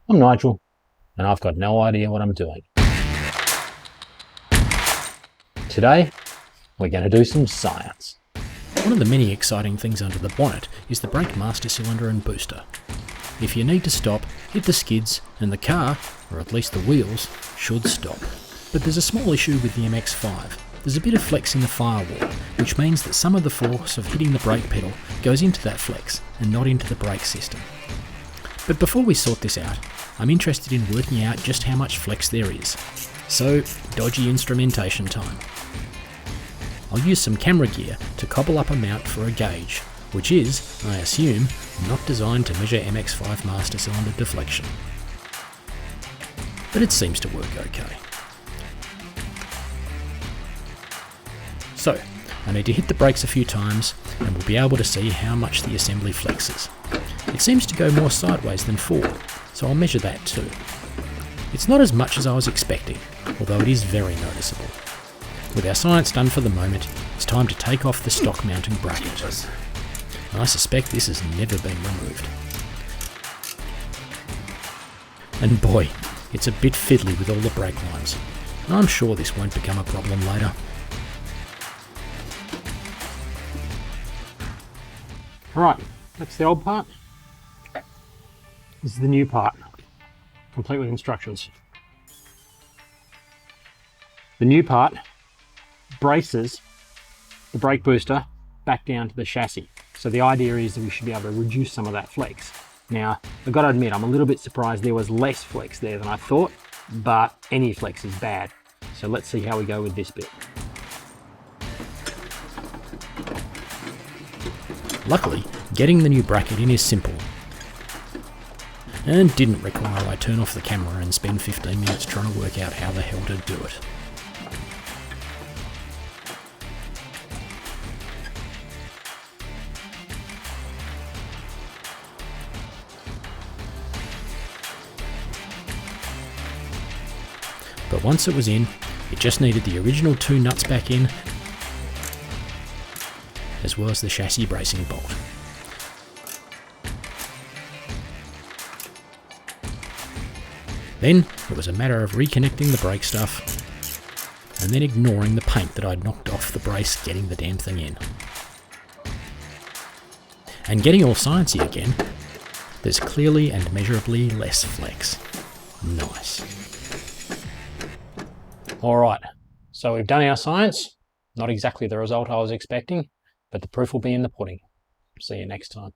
I'm Nigel, and I've got no idea what I'm doing. Today, we're going to do some science. One of the many exciting things under the bonnet is the brake master cylinder and booster. If you need to stop, hit the skids and the car, or at least the wheels, should stop. But there's a small issue with the MX5. There's a bit of flex in the firewall, which means that some of the force of hitting the brake pedal goes into that flex and not into the brake system. But before we sort this out, I'm interested in working out just how much flex there is. So, dodgy instrumentation time. I'll use some camera gear to cobble up a mount for a gauge, which is, I assume, not designed to measure MX5 master cylinder deflection. But it seems to work okay. So, I need to hit the brakes a few times and we'll be able to see how much the assembly flexes. It seems to go more sideways than forward, so I'll measure that too. It's not as much as I was expecting, although it is very noticeable. With our science done for the moment, it's time to take off the stock mounting bracket. And I suspect this has never been removed. And boy, it's a bit fiddly with all the brake lines. And I'm sure this won't become a problem later. Right, that's the old part. This is the new part, complete with instructions. The new part braces the brake booster back down to the chassis. So the idea is that we should be able to reduce some of that flex. Now, I've got to admit, I'm a little bit surprised there was less flex there than I thought, but any flex is bad. So let's see how we go with this bit. Luckily, getting the new bracket in is simple, and didn't require I turn off the camera and spend 15 minutes trying to work out how the hell to do it. But once it was in, it just needed the original two nuts back in, as well as the chassis bracing bolt. Then it was a matter of reconnecting the brake stuff and then ignoring the paint that I'd knocked off the brace getting the damn thing in. And getting all sciencey again, there's clearly and measurably less flex. Nice. Alright, so we've done our science. Not exactly the result I was expecting, but the proof will be in the pudding. See you next time.